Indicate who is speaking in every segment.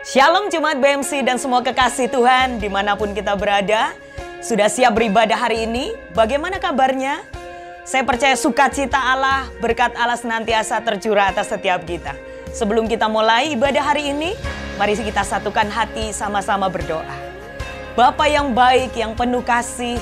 Speaker 1: Shalom Jemaat BMC dan semua kekasih Tuhan dimanapun kita berada. Sudah siap beribadah hari ini? Bagaimana kabarnya? Saya percaya sukacita Allah, berkat Allah senantiasa tercurah atas setiap kita. Sebelum kita mulai ibadah hari ini, mari kita satukan hati sama-sama berdoa. Bapa yang baik, yang penuh kasih,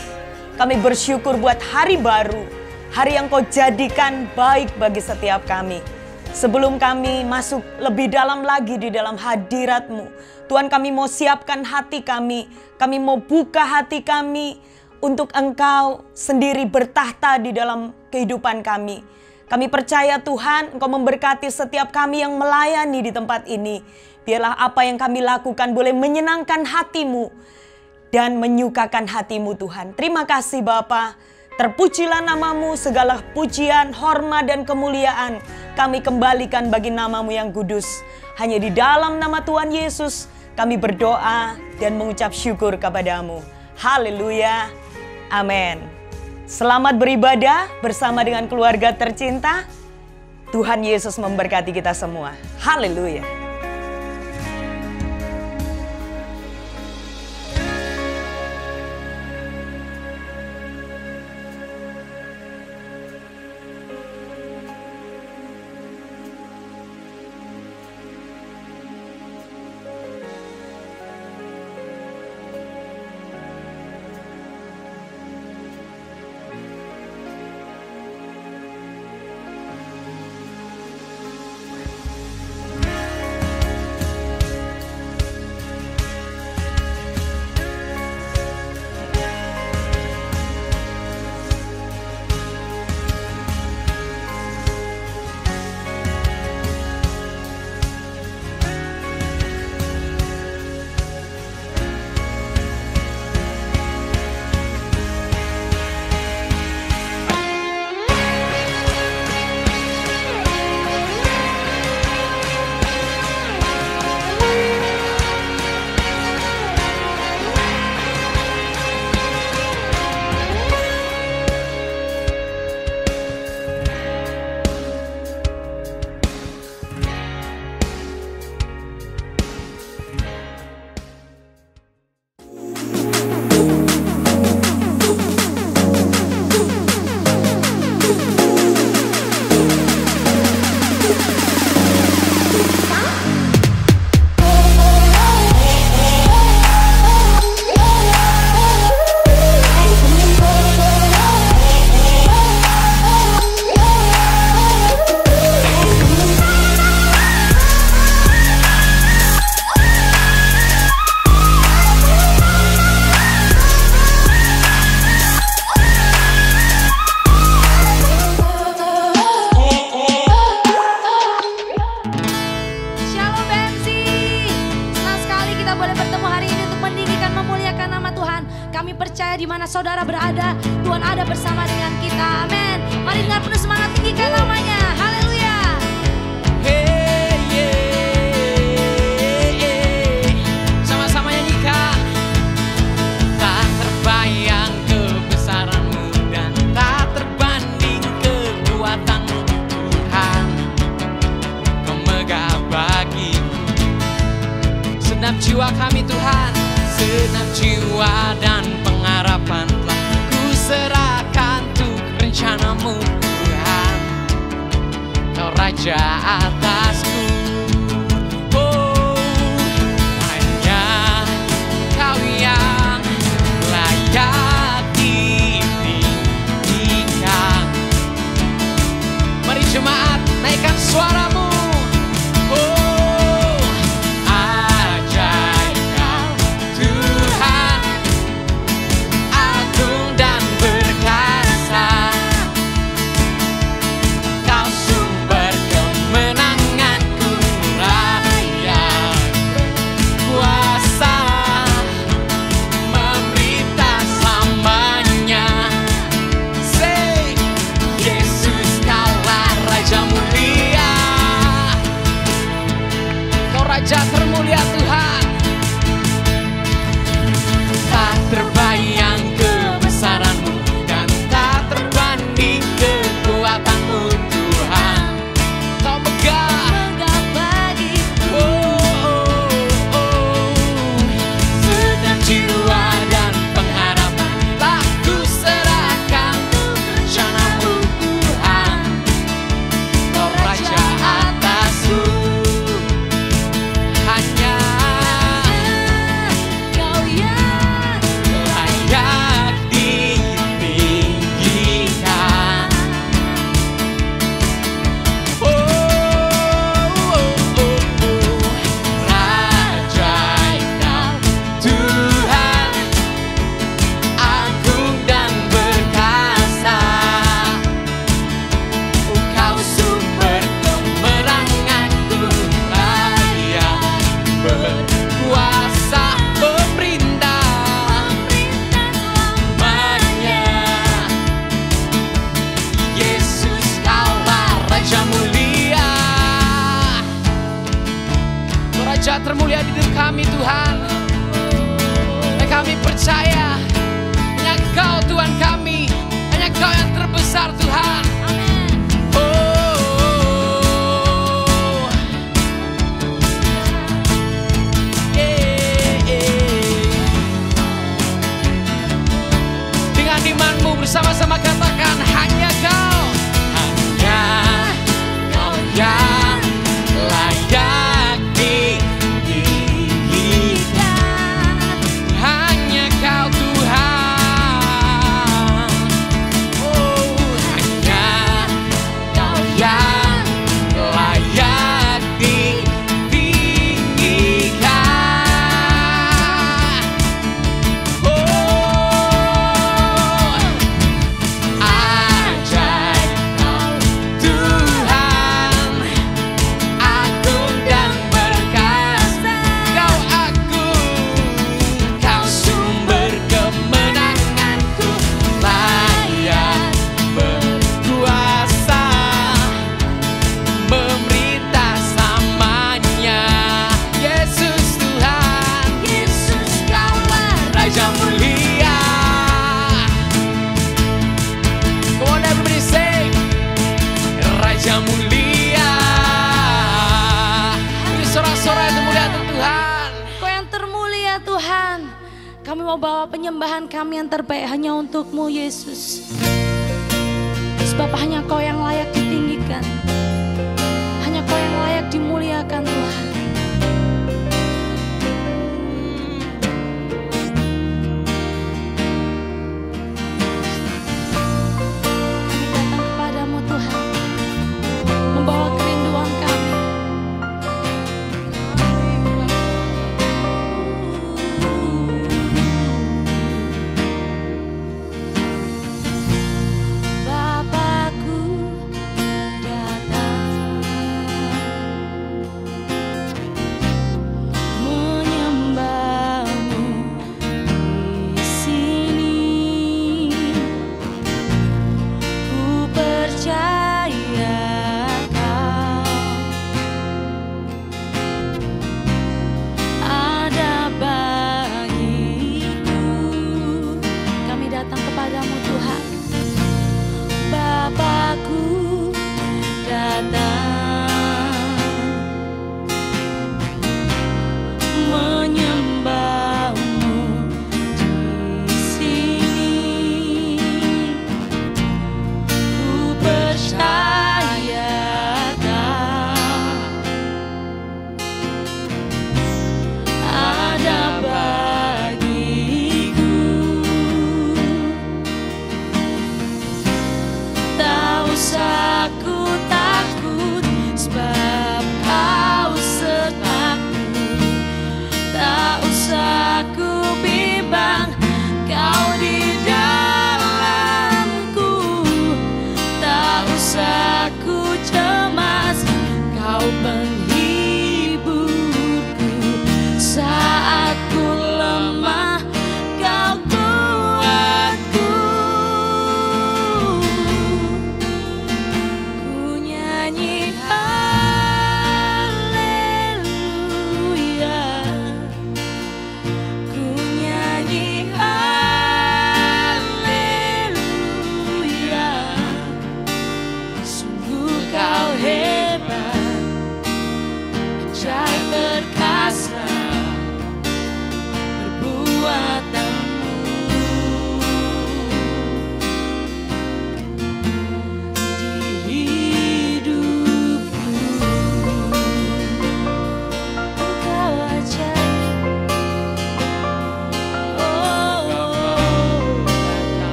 Speaker 1: kami bersyukur buat hari baru, hari yang Kau jadikan baik bagi setiap kami. Sebelum kami masuk lebih dalam lagi di dalam hadirat-Mu, Tuhan, kami mau siapkan hati kami mau buka hati kami untuk Engkau sendiri bertahta di dalam kehidupan kami. Kami percaya Tuhan, Engkau memberkati setiap kami yang melayani di tempat ini. Biarlah apa yang kami lakukan boleh menyenangkan hati-Mu dan menyukakan hati-Mu Tuhan. Terima kasih Bapa. Terpujilah nama-Mu, segala pujian, hormat, dan kemuliaan kami kembalikan bagi nama-Mu yang kudus. Hanya di dalam nama Tuhan Yesus kami berdoa dan mengucap syukur kepada-Mu. Haleluya. Amin. Selamat beribadah bersama dengan keluarga tercinta. Tuhan Yesus memberkati kita semua. Haleluya.
Speaker 2: Raja termulia di hidup kami Tuhan. Dan kami percaya hanya Engkau Tuhan kami, hanya Engkau yang terbesar Tuhan. Dengan imanmu bersama-sama katakan hanya Kau, hanya Kau yang layak ditinggikan. Hanya Kau Tuhan. Oh, hanya Kau yang layak ditinggikan. Oh, ajaib Kau Tuhan, agung dan perkasa. Kau agung, Kau sumber kemenanganku, layak berkuasa, memerintah selamanya. Yesus Tuhan, Yesus Kaulah Raja mulia. Come on everybody sing, Raja mulia. Ini sorak-sorai yang termulia Tuhan.
Speaker 3: Kau yang termulia Tuhan. Kami mau bawa penyembahan kami yang terbaik hanya untuk-Mu Yesus. Sebab hanya Kau yang layak ditinggikan, hanya Kau yang layak dimuliakan Tuhan. Kami datang kepadamu Tuhan, membawa kerinduan kami. Bapakku datang,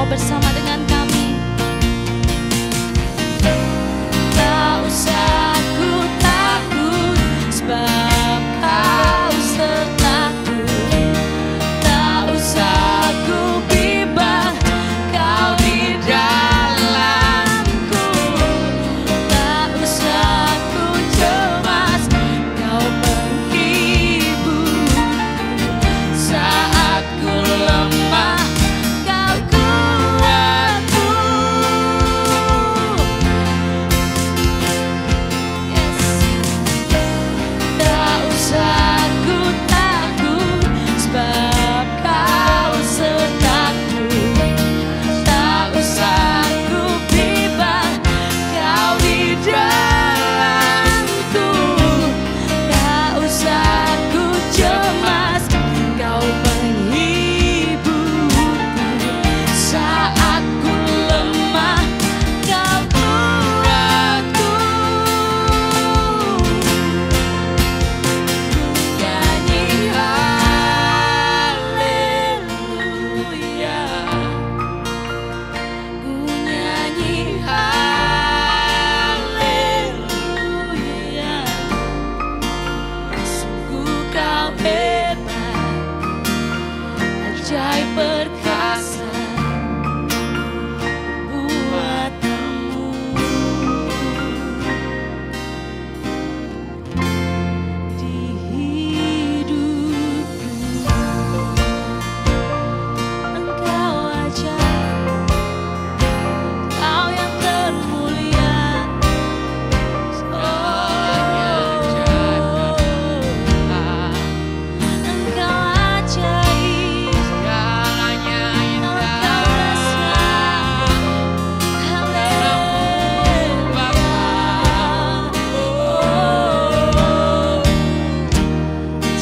Speaker 3: Engkau bersama dengan kami. Tak usah ku takut, sebab Kau sertaku. Tak usah ku bimbang, Kau di dalamku. Tak usah ku cemas, Kau penghiburku. Saat ku lemah, Kau kuatku. Yes. Tak usah ku takut, sebab Kau sertaku. Tak usah ku bimbang, Kau di dalamku. Tak usah ku cemas, Kau penghiburku. Saat ku lemah, Kau kuatku. Nyanyi haleluya, ku nyanyi haleluya. Sungguh Kau hebat, ajaib perkasa buatanmu. Di hidupku Engkau ajaib, Kau yang termulia. Engkau ajaib,
Speaker 2: Segalanya indah.
Speaker 3: Engkau besar. Haleluya.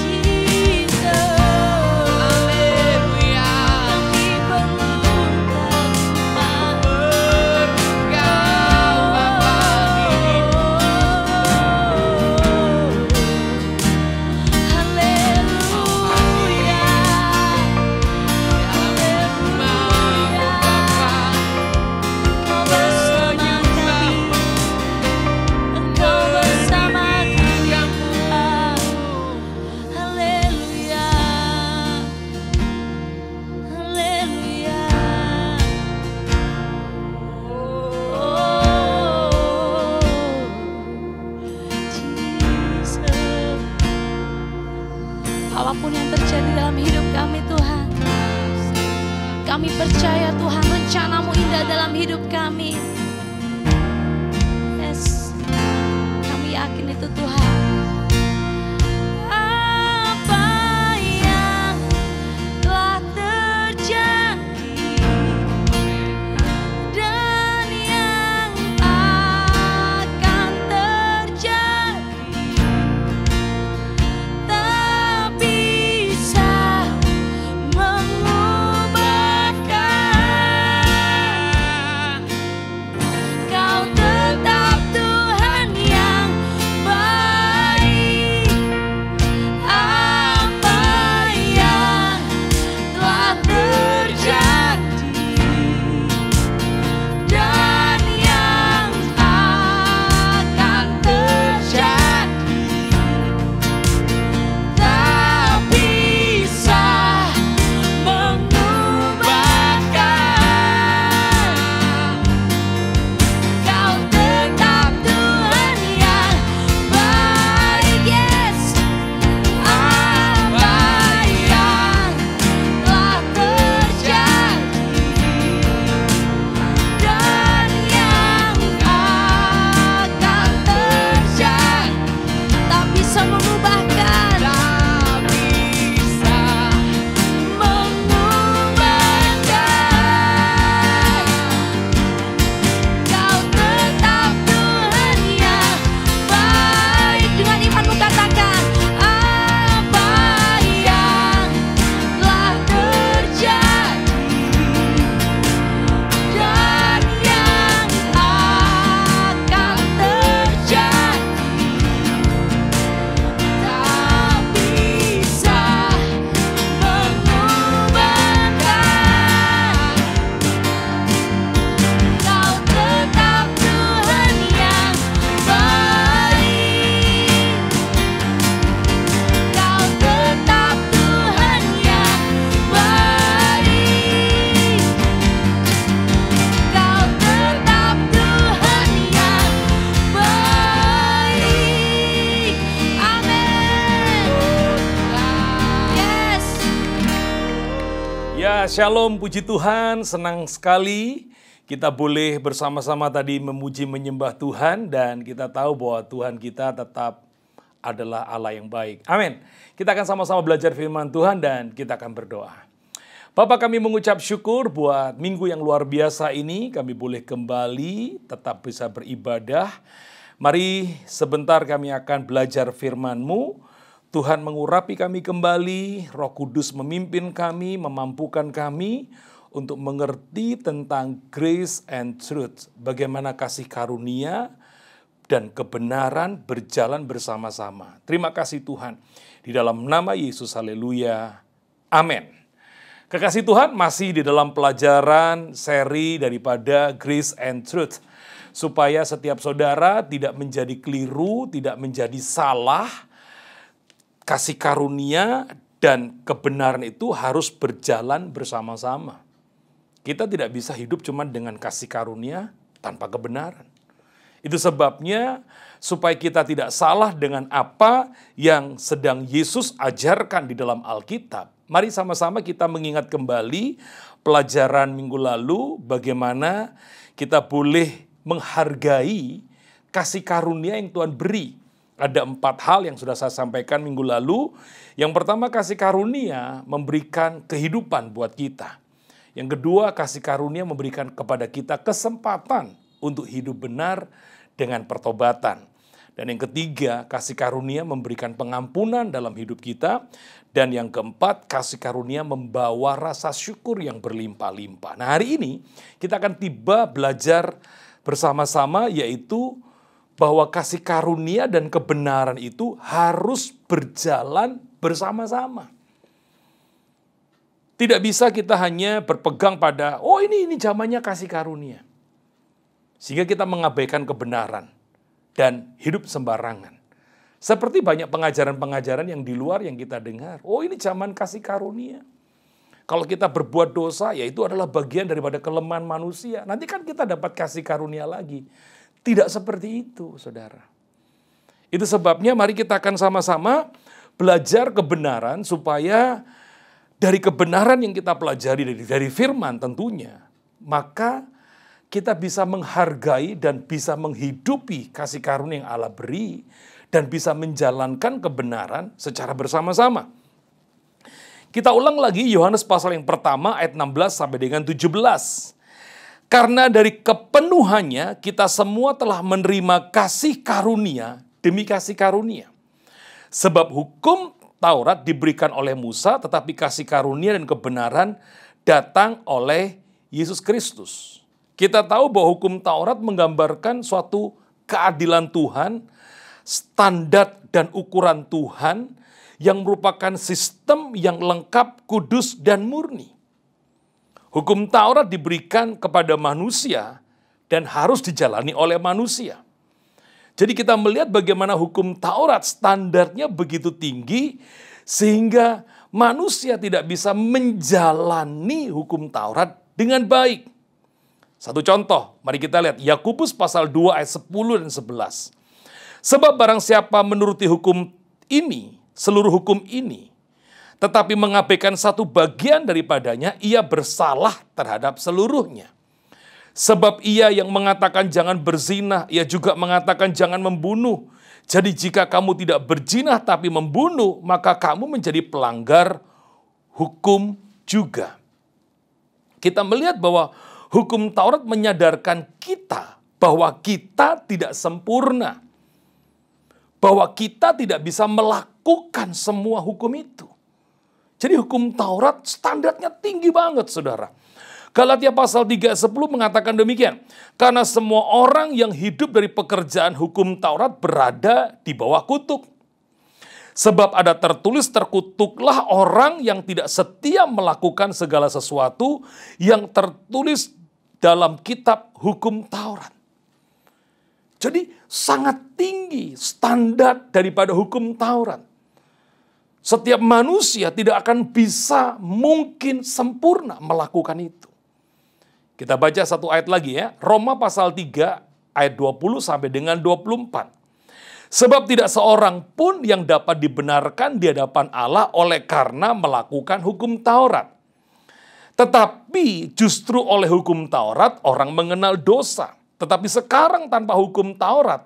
Speaker 3: Jesus,
Speaker 2: Haleluya.
Speaker 3: kami perlu Kau.
Speaker 2: Engkau Bapa di
Speaker 3: Haleluya. Engkau bersama kami, Engkau bersama kami. Haleluya, haleluya. Jesus. Apapun yang terjadi dalam hidup kami Tuhan, kami percaya Tuhan rencana-Mu indah dalam hidup kami. Yes, kami yakin itu Tuhan. Apa yang telah terjadi dan yang akan terjadi tak bisa mengubahkan. Kau tetap Tuhan yang baik.
Speaker 4: Ya, shalom, puji Tuhan, senang sekali kita boleh bersama-sama tadi memuji menyembah Tuhan dan kita tahu bahwa Tuhan kita tetap adalah Allah yang baik. Amin. Kita akan sama-sama belajar firman Tuhan dan kita akan berdoa. Bapak, kami mengucap syukur buat minggu yang luar biasa ini, kami boleh kembali tetap bisa beribadah. Mari sebentar kami akan belajar firman-Mu. Tuhan mengurapi kami kembali, Roh Kudus memimpin kami, memampukan kami untuk mengerti tentang grace and truth. Bagaimana kasih karunia dan kebenaran berjalan bersama-sama. Terima kasih Tuhan. Di dalam nama Yesus, haleluya. Amin. Kekasih Tuhan, masih di dalam pelajaran seri daripada Grace and Truth. Supaya setiap saudara tidak menjadi keliru, tidak menjadi salah. Kasih karunia dan kebenaran itu harus berjalan bersama-sama. Kita tidak bisa hidup cuma dengan kasih karunia tanpa kebenaran. Itu sebabnya supaya kita tidak salah dengan apa yang sedang Yesus ajarkan di dalam Alkitab. Mari sama-sama kita mengingat kembali pelajaran minggu lalu bagaimana kita boleh menghargai kasih karunia yang Tuhan beri. Ada 4 hal yang sudah saya sampaikan minggu lalu. Yang pertama, kasih karunia memberikan kehidupan buat kita. Yang kedua, kasih karunia memberikan kepada kita kesempatan untuk hidup benar dengan pertobatan. Dan yang ketiga, kasih karunia memberikan pengampunan dalam hidup kita. Dan yang keempat, kasih karunia membawa rasa syukur yang berlimpah-limpah. Nah, hari ini kita akan tiba belajar bersama-sama, yaitu bahwa kasih karunia dan kebenaran itu harus berjalan bersama-sama. Tidak bisa kita hanya berpegang pada, oh ini zamannya kasih karunia. Sehingga kita mengabaikan kebenaran dan hidup sembarangan. Seperti banyak pengajaran-pengajaran yang di luar yang kita dengar. Oh ini zaman kasih karunia. Kalau kita berbuat dosa, ya itu adalah bagian daripada kelemahan manusia. Nanti kan kita dapat kasih karunia lagi. Tidak seperti itu, saudara. Itu sebabnya mari kita akan sama-sama belajar kebenaran supaya dari kebenaran yang kita pelajari dari firman tentunya, maka kita bisa menghargai dan bisa menghidupi kasih karunia yang Allah beri dan bisa menjalankan kebenaran secara bersama-sama. Kita ulang lagi Yohanes pasal yang pertama ayat 16 sampai dengan 17. Karena dari kepenuhannya kita semua telah menerima kasih karunia demi kasih karunia. Sebab hukum Taurat diberikan oleh Musa, tetapi kasih karunia dan kebenaran datang oleh Yesus Kristus. Kita tahu bahwa hukum Taurat menggambarkan suatu keadilan Tuhan, standar dan ukuran Tuhan yang merupakan sistem yang lengkap, kudus, dan murni. Hukum Taurat diberikan kepada manusia dan harus dijalani oleh manusia. Jadi kita melihat bagaimana hukum Taurat standarnya begitu tinggi sehingga manusia tidak bisa menjalani hukum Taurat dengan baik. Satu contoh, mari kita lihat Yakobus pasal 2 ayat 10 dan 11. Sebab barang siapa menuruti hukum ini, seluruh hukum ini, tetapi mengabaikan satu bagian daripadanya, ia bersalah terhadap seluruhnya. Sebab ia yang mengatakan jangan berzina, ia juga mengatakan jangan membunuh. Jadi jika kamu tidak berzina tapi membunuh, maka kamu menjadi pelanggar hukum juga. Kita melihat bahwa hukum Taurat menyadarkan kita bahwa kita tidak sempurna. Bahwa kita tidak bisa melakukan semua hukum itu. Jadi hukum Taurat standarnya tinggi banget, saudara. Galatia pasal 3 ayat 10 mengatakan demikian. Karena semua orang yang hidup dari pekerjaan hukum Taurat berada di bawah kutuk. Sebab ada tertulis, terkutuklah orang yang tidak setia melakukan segala sesuatu yang tertulis dalam kitab hukum Taurat. Jadi sangat tinggi standar daripada hukum Taurat. Setiap manusia tidak akan bisa mungkin sempurna melakukan itu. Kita baca satu ayat lagi ya. Roma pasal 3 ayat 20 sampai dengan 24. Sebab tidak seorang pun yang dapat dibenarkan di hadapan Allah oleh karena melakukan hukum Taurat. Tetapi justru oleh hukum Taurat orang mengenal dosa. Tetapi sekarang tanpa hukum Taurat,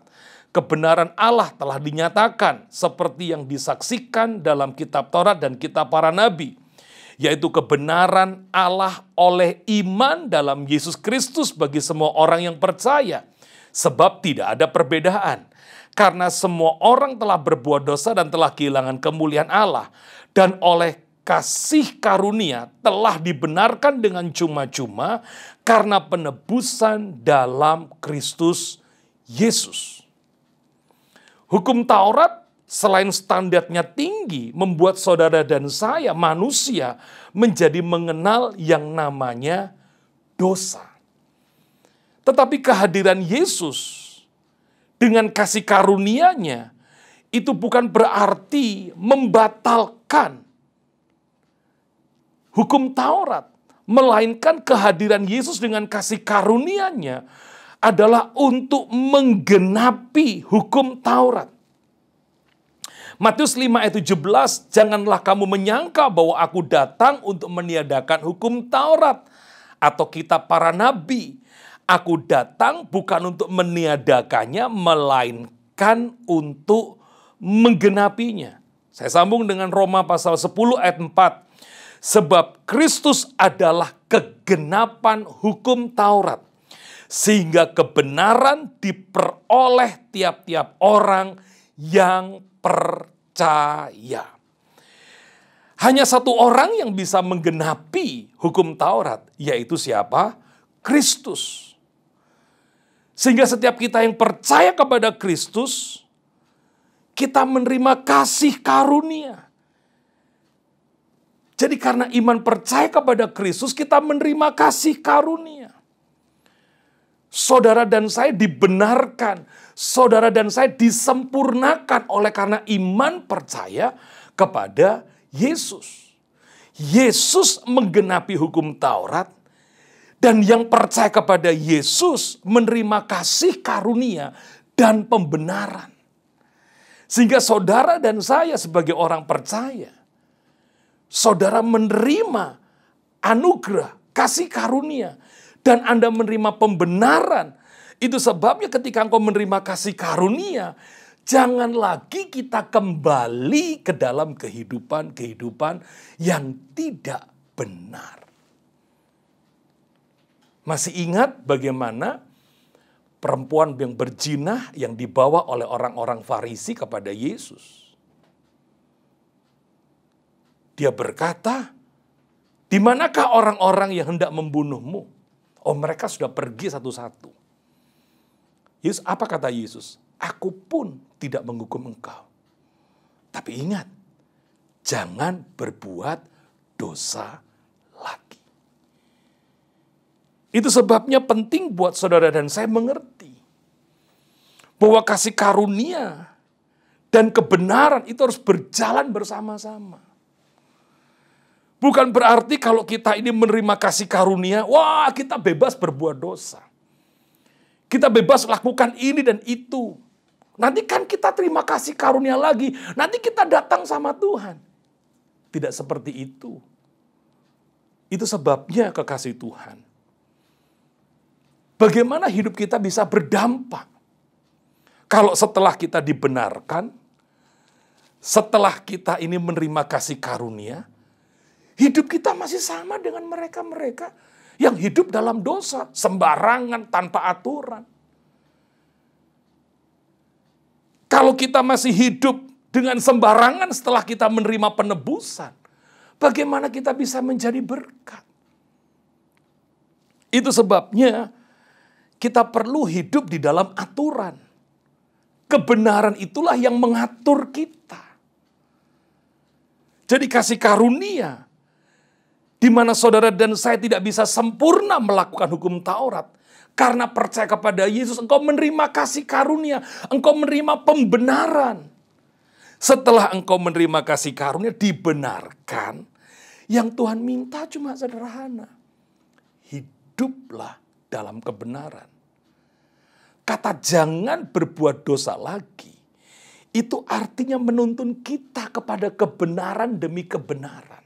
Speaker 4: kebenaran Allah telah dinyatakan seperti yang disaksikan dalam kitab Taurat dan kitab para nabi, yaitu kebenaran Allah oleh iman dalam Yesus Kristus bagi semua orang yang percaya. Sebab tidak ada perbedaan, karena semua orang telah berbuat dosa dan telah kehilangan kemuliaan Allah, dan oleh kasih karunia telah dibenarkan dengan cuma-cuma karena penebusan dalam Kristus Yesus. Hukum Taurat selain standarnya tinggi, membuat saudara dan saya, manusia, menjadi mengenal yang namanya dosa. Tetapi kehadiran Yesus dengan kasih karunia-Nya itu bukan berarti membatalkan hukum Taurat, melainkan kehadiran Yesus dengan kasih karunia-Nya adalah untuk menggenapi hukum Taurat. Matius 5 ayat 17, janganlah kamu menyangka bahwa aku datang untuk meniadakan hukum Taurat atau kitab para nabi. Aku datang bukan untuk meniadakannya, melainkan untuk menggenapinya. Saya sambung dengan Roma pasal 10 ayat 4. Sebab Kristus adalah kegenapan hukum Taurat, sehingga kebenaran diperoleh tiap-tiap orang yang percaya. Hanya satu orang yang bisa menggenapi hukum Taurat, yaitu siapa? Kristus. Sehingga setiap kita yang percaya kepada Kristus, kita menerima kasih karunia. Jadi karena iman percaya kepada Kristus, kita menerima kasih karunia. Saudara dan saya dibenarkan, saudara dan saya disempurnakan oleh karena iman percaya kepada Yesus. Yesus menggenapi hukum Taurat, dan yang percaya kepada Yesus menerima kasih karunia dan pembenaran. Sehingga saudara dan saya sebagai orang percaya, saudara menerima anugerah, kasih karunia, dan Anda menerima pembenaran. Itu sebabnya ketika engkau menerima kasih karunia, jangan lagi kita kembali ke dalam kehidupan yang tidak benar. Masih ingat bagaimana perempuan yang berzina yang dibawa oleh orang-orang Farisi kepada Yesus? Dia berkata, di manakah orang-orang yang hendak membunuhmu? Oh, mereka sudah pergi satu-satu. Yesus, apa kata Yesus? Aku pun tidak menghukum engkau. Tapi ingat, jangan berbuat dosa lagi. Itu sebabnya penting buat saudara dan saya mengerti bahwa kasih karunia dan kebenaran itu harus berjalan bersama-sama. Bukan berarti kalau kita ini menerima kasih karunia, wah kita bebas berbuat dosa. Kita bebas lakukan ini dan itu. Nanti kan kita terima kasih karunia lagi, nanti kita datang sama Tuhan. Tidak seperti itu. Itu sebabnya kekasih Tuhan. Bagaimana hidup kita bisa berdampak? Kalau setelah kita dibenarkan, setelah kita ini menerima kasih karunia, hidup kita masih sama dengan mereka-mereka yang hidup dalam dosa, sembarangan, tanpa aturan. Kalau kita masih hidup dengan sembarangan setelah kita menerima penebusan, bagaimana kita bisa menjadi berkat? Itu sebabnya kita perlu hidup di dalam aturan. Kebenaran itulah yang mengatur kita. Jadi kasih karunia, di mana saudara dan saya tidak bisa sempurna melakukan hukum Taurat. Karena percaya kepada Yesus, engkau menerima kasih karunia, engkau menerima pembenaran. Setelah engkau menerima kasih karunia, dibenarkan, yang Tuhan minta cuma sederhana. Hiduplah dalam kebenaran. Kata jangan berbuat dosa lagi, itu artinya menuntun kita kepada kebenaran demi kebenaran.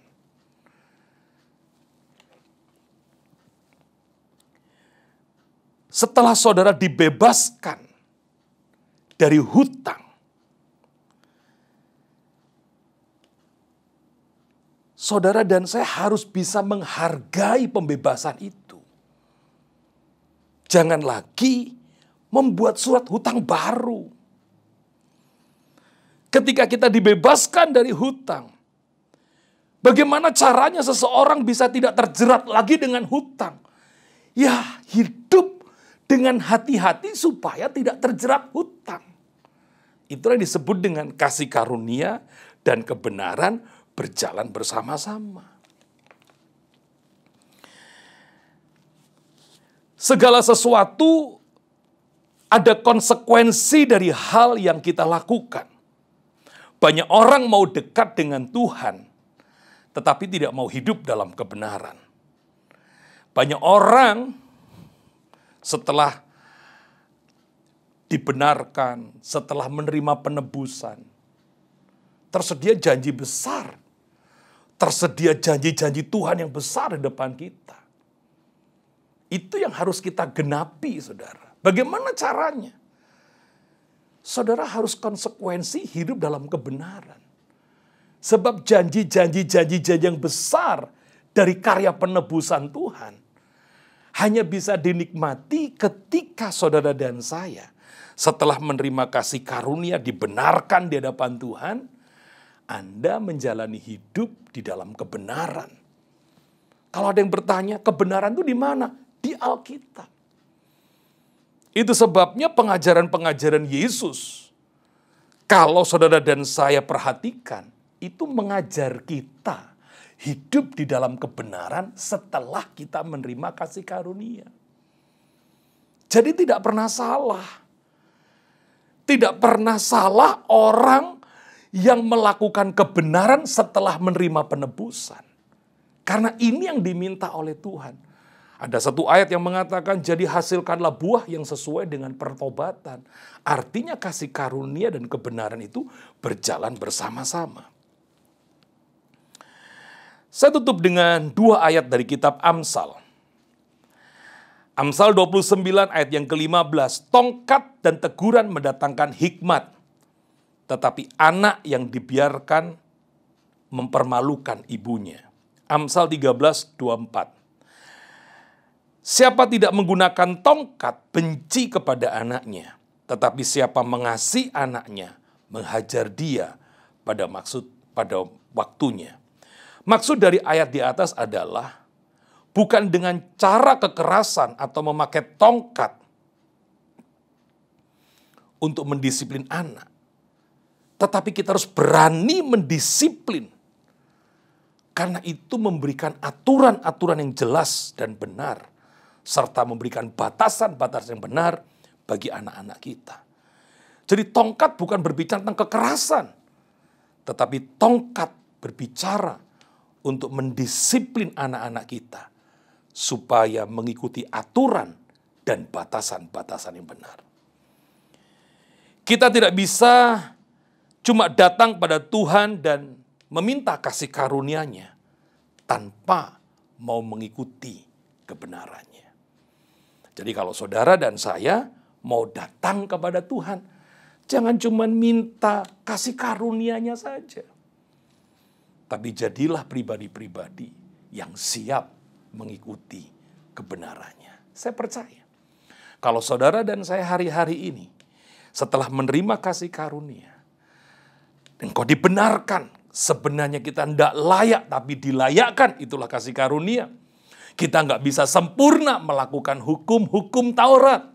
Speaker 4: setelah saudara dibebaskan dari hutang, saudara dan saya harus bisa menghargai pembebasan itu. Jangan lagi membuat surat hutang baru. Ketika kita dibebaskan dari hutang, bagaimana caranya seseorang bisa tidak terjerat lagi dengan hutang? Ya, hidup dengan hati-hati supaya tidak terjerat hutang. Itulah yang disebut dengan kasih karunia dan kebenaran berjalan bersama-sama. Segala sesuatu ada konsekuensi dari hal yang kita lakukan. Banyak orang mau dekat dengan Tuhan, tetapi tidak mau hidup dalam kebenaran. Banyak orang setelah dibenarkan, setelah menerima penebusan, tersedia janji besar. Tersedia janji-janji Tuhan yang besar di depan kita. Itu yang harus kita genapi, saudara. Bagaimana caranya? Saudara harus konsekuensi hidup dalam kebenaran. Sebab janji-janji yang besar dari karya penebusan Tuhan hanya bisa dinikmati ketika saudara dan saya setelah menerima kasih karunia dibenarkan di hadapan Tuhan, Anda menjalani hidup di dalam kebenaran. Kalau ada yang bertanya, kebenaran itu di mana? Di Alkitab. Itu sebabnya pengajaran-pengajaran Yesus, kalau saudara dan saya perhatikan, itu mengajar kita hidup di dalam kebenaran setelah kita menerima kasih karunia. Jadi tidak pernah salah. Tidak pernah salah orang yang melakukan kebenaran setelah menerima penebusan. Karena ini yang diminta oleh Tuhan. Ada satu ayat yang mengatakan, jadi hasilkanlah buah yang sesuai dengan pertobatan. Artinya kasih karunia dan kebenaran itu berjalan bersama-sama. Saya tutup dengan 2 ayat dari kitab Amsal. Amsal 29 ayat yang ke-15, tongkat dan teguran mendatangkan hikmat, tetapi anak yang dibiarkan mempermalukan ibunya. Amsal 13:24. Siapa tidak menggunakan tongkat benci kepada anaknya, tetapi siapa mengasihi anaknya menghajar dia pada waktunya. Maksud dari ayat di atas adalah bukan dengan cara kekerasan atau memakai tongkat untuk mendisiplin anak. Tetapi kita harus berani mendisiplin. Karena itu memberikan aturan-aturan yang jelas dan benar. Serta memberikan batasan-batasan yang benar bagi anak-anak kita. Jadi tongkat bukan berbicara tentang kekerasan. Tetapi tongkat berbicara untuk mendisiplin anak-anak kita. Supaya mengikuti aturan dan batasan-batasan yang benar. Kita tidak bisa cuma datang pada Tuhan dan meminta kasih karunia-Nya tanpa mau mengikuti kebenarannya. Jadi kalau saudara dan saya mau datang kepada Tuhan, jangan cuma minta kasih karunia-Nya saja. Tapi jadilah pribadi-pribadi yang siap mengikuti kebenarannya. Saya percaya, kalau saudara dan saya hari-hari ini, setelah menerima kasih karunia, engkau dibenarkan, sebenarnya kita tidak layak, tapi dilayakkan, itulah kasih karunia. Kita nggak bisa sempurna melakukan hukum-hukum Taurat.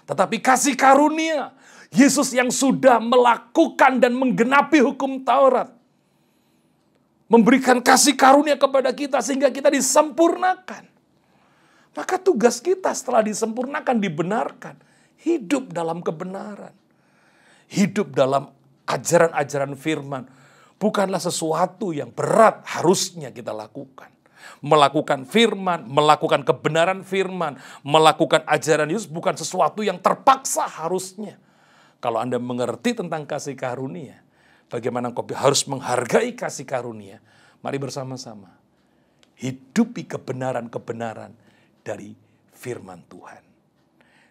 Speaker 4: Tetapi kasih karunia, Yesus yang sudah melakukan dan menggenapi hukum Taurat. Memberikan kasih karunia kepada kita sehingga kita disempurnakan. Maka tugas kita setelah disempurnakan, dibenarkan. Hidup dalam kebenaran. Hidup dalam ajaran-ajaran firman. Bukanlah sesuatu yang berat harusnya kita lakukan. Melakukan firman, melakukan kebenaran firman, melakukan ajaran Yesus bukan sesuatu yang terpaksa harusnya. Kalau Anda mengerti tentang kasih karunia, bagaimana engkau harus menghargai kasih karunia, mari bersama-sama hidupi kebenaran-kebenaran dari firman Tuhan.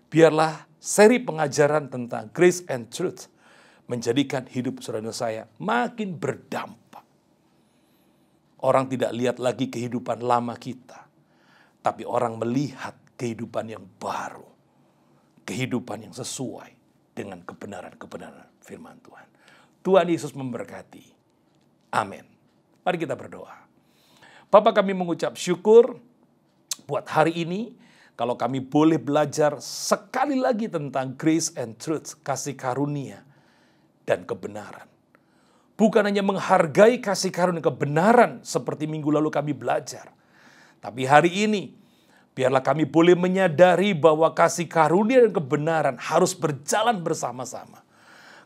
Speaker 4: biarlah seri pengajaran tentang Grace and Truth menjadikan hidup saudara saya makin berdampak. Orang tidak lihat lagi kehidupan lama kita, tapi orang melihat kehidupan yang baru, kehidupan yang sesuai dengan kebenaran-kebenaran firman Tuhan. Tuhan Yesus memberkati. Amin. Mari kita berdoa. Bapa, kami mengucap syukur buat hari ini, kalau kami boleh belajar sekali lagi tentang grace and truth, kasih karunia dan kebenaran. Bukan hanya menghargai kasih karunia kebenaran seperti minggu lalu kami belajar. Tapi hari ini, biarlah kami boleh menyadari bahwa kasih karunia dan kebenaran harus berjalan bersama-sama.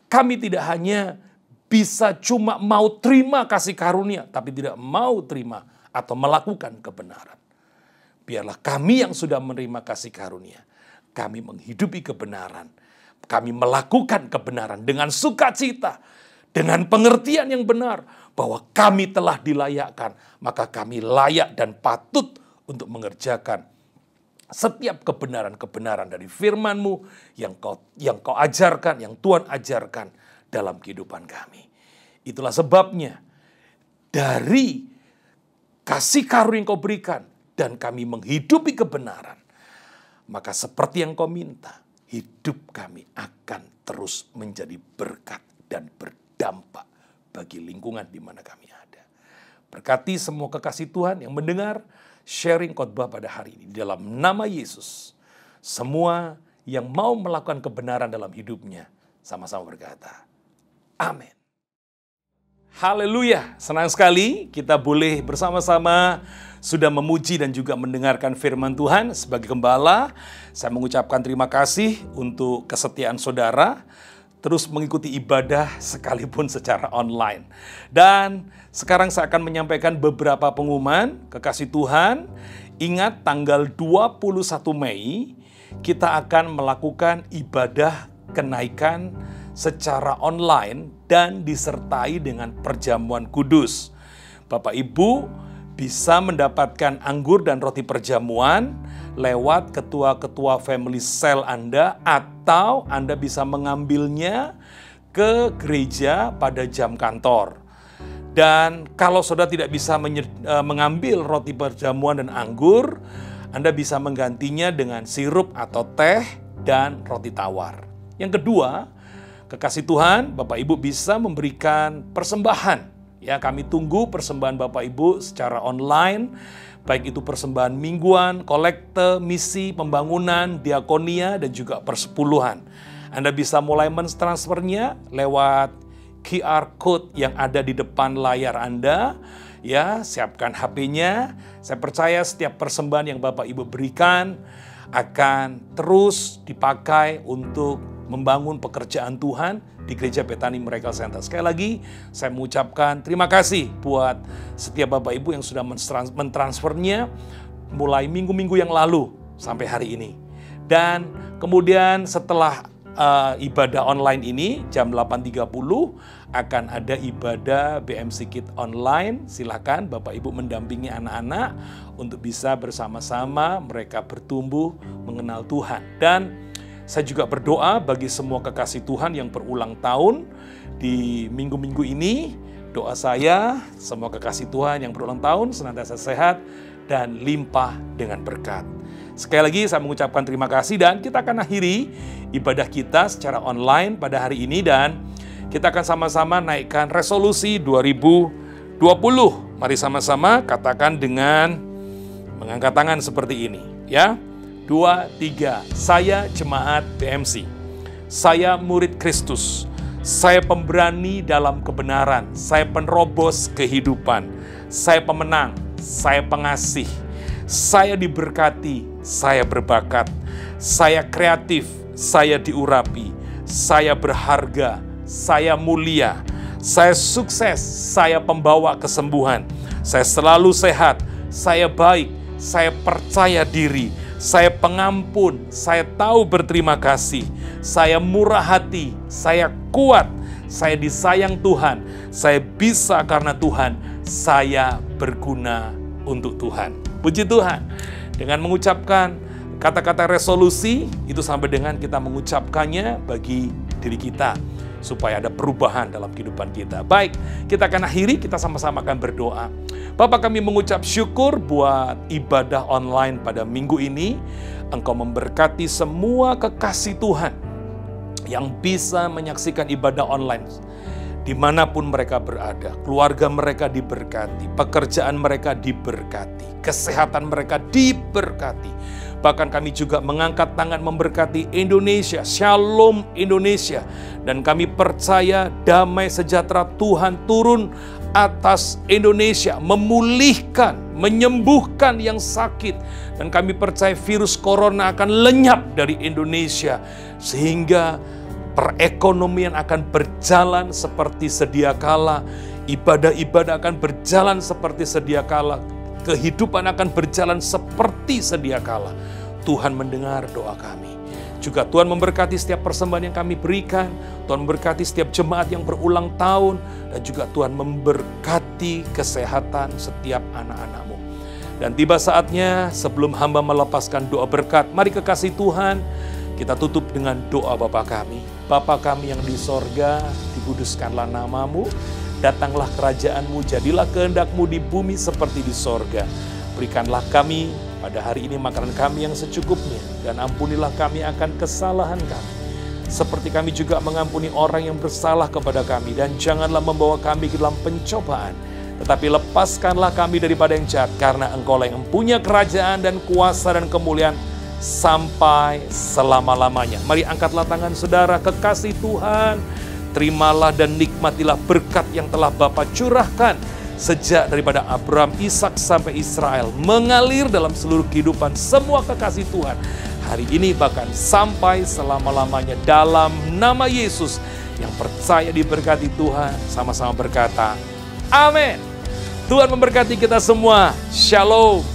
Speaker 4: Kami tidak hanya bisa cuma mau terima kasih karunia, tapi tidak mau terima atau melakukan kebenaran. Biarlah kami yang sudah menerima kasih karunia, kami menghidupi kebenaran, kami melakukan kebenaran dengan sukacita, dengan pengertian yang benar, bahwa kami telah dilayakkan, maka kami layak dan patut untuk mengerjakan setiap kebenaran-kebenaran dari firman-Mu yang kau ajarkan, yang Tuhan ajarkan dalam kehidupan kami. Itulah sebabnya dari kasih karunia yang kau berikan, dan kami menghidupi kebenaran, maka seperti yang kau minta, hidup kami akan terus menjadi berkat dan berdampak bagi lingkungan di mana kami ada. Berkati semua kekasih Tuhan yang mendengar sharing khotbah pada hari ini. Dalam nama Yesus, semua yang mau melakukan kebenaran dalam hidupnya, sama-sama berkata, amin. Haleluya, senang sekali kita boleh bersama-sama sudah memuji dan juga mendengarkan firman Tuhan. Sebagai gembala, saya mengucapkan terima kasih untuk kesetiaan saudara, terus mengikuti ibadah sekalipun secara online. Dan sekarang saya akan menyampaikan beberapa pengumuman. Kekasih Tuhan, ingat tanggal 21 Mei, kita akan melakukan ibadah kenaikan secara online dan disertai dengan perjamuan kudus. Bapak Ibu bisa mendapatkan anggur dan roti perjamuan lewat ketua-ketua family cell Anda, atau Anda bisa mengambilnya ke gereja pada jam kantor. Dan kalau saudara tidak bisa mengambil roti perjamuan dan anggur, Anda bisa menggantinya dengan sirup atau teh dan roti tawar. Yang kedua, kekasih Tuhan, Bapak Ibu bisa memberikan persembahan. Ya, kami tunggu persembahan Bapak Ibu secara online, baik itu persembahan mingguan, kolekte, misi, pembangunan, diakonia, dan juga persepuluhan. Anda bisa mulai mentransfernya lewat QR code yang ada di depan layar Anda. Ya, siapkan HP-nya. Saya percaya setiap persembahan yang Bapak Ibu berikan akan terus dipakai untuk membangun pekerjaan Tuhan di Gereja Bethany Miracle Center. Sekali lagi, saya mengucapkan terima kasih buat setiap Bapak Ibu yang sudah mentransfernya mulai minggu-minggu yang lalu sampai hari ini. Dan kemudian setelah ibadah online ini, jam 8.30 akan ada ibadah BMC Kid online. Silakan Bapak Ibu mendampingi anak-anak untuk bisa bersama-sama mereka bertumbuh mengenal Tuhan. Dan saya juga berdoa bagi semua kekasih Tuhan yang berulang tahun di minggu-minggu ini. Doa saya, semua kekasih Tuhan yang berulang tahun senantiasa sehat dan limpah dengan berkat. Sekali lagi saya mengucapkan terima kasih, dan kita akan akhiri ibadah kita secara online pada hari ini, dan kita akan sama-sama naikkan resolusi 2020. Mari sama-sama katakan dengan mengangkat tangan seperti ini, ya. 2, 3, saya jemaat BMC, saya murid Kristus, saya pemberani dalam kebenaran, saya penerobos kehidupan, saya pemenang, saya pengasih, saya diberkati, saya berbakat, saya kreatif, saya diurapi, saya berharga, saya mulia, saya sukses, saya pembawa kesembuhan, saya selalu sehat, saya baik, saya percaya diri, saya pengampun, saya tahu berterima kasih, saya murah hati, saya kuat, saya disayang Tuhan, saya bisa karena Tuhan, saya berguna untuk Tuhan. Puji Tuhan. Dengan mengucapkan Kata-kata resolusi itu sampai dengan kita mengucapkannya bagi diri kita, supaya ada perubahan dalam kehidupan kita. Baik, kita akan akhiri, kita sama-sama akan berdoa. Bapa, kami mengucap syukur buat ibadah online pada minggu ini. Engkau memberkati semua kekasih Tuhan yang bisa menyaksikan ibadah online dimanapun mereka berada. Keluarga mereka diberkati, pekerjaan mereka diberkati, kesehatan mereka diberkati. Bahkan kami juga mengangkat tangan memberkati Indonesia, Shalom Indonesia. Dan kami percaya damai sejahtera Tuhan turun atas Indonesia, memulihkan, menyembuhkan yang sakit. Dan kami percaya virus corona akan lenyap dari Indonesia, sehingga perekonomian akan berjalan seperti sedia kala, ibadah-ibadah akan berjalan seperti sedia kala, kehidupan akan berjalan seperti sedia kala. Tuhan mendengar doa kami. Juga Tuhan memberkati setiap persembahan yang kami berikan. Tuhan memberkati setiap jemaat yang berulang tahun. Dan juga Tuhan memberkati kesehatan setiap anak-anak-Mu. Dan tiba saatnya sebelum hamba melepaskan doa berkat, mari kekasih Tuhan, kita tutup dengan doa Bapa kami. Bapa kami yang di sorga, dikuduskanlah nama-Mu. Datanglah kerajaan-Mu, jadilah kehendak-Mu di bumi seperti di sorga. Berikanlah kami pada hari ini makanan kami yang secukupnya, dan ampunilah kami akan kesalahan kami, seperti kami juga mengampuni orang yang bersalah kepada kami. Dan janganlah membawa kami ke dalam pencobaan, tetapi lepaskanlah kami daripada yang jahat, karena Engkau-lah yang mempunyai kerajaan dan kuasa dan kemuliaan sampai selama-lamanya. Mari angkatlah tangan saudara, kekasih Tuhan. Terimalah dan nikmatilah berkat yang telah Bapa curahkan sejak daripada Abraham, Ishak sampai Israel, mengalir dalam seluruh kehidupan semua kekasih Tuhan hari ini bahkan sampai selama-lamanya. Dalam nama Yesus yang percaya diberkati Tuhan, sama-sama berkata amin. Tuhan memberkati kita semua. Shalom.